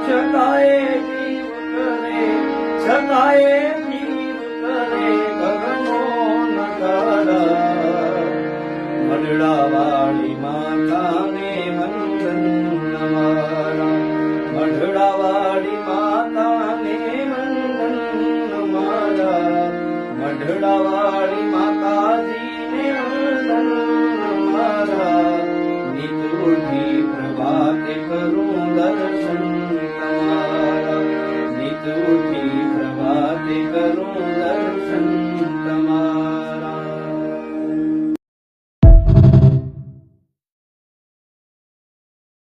છતાંય જીવ કરે, છતાંય જીવ કરે ઘરનો નકાર. મઢડાવાળી માતાને વંદન અમારા, મઢડાવાળી માતાને વંદન અમારા, મઢડાવાળી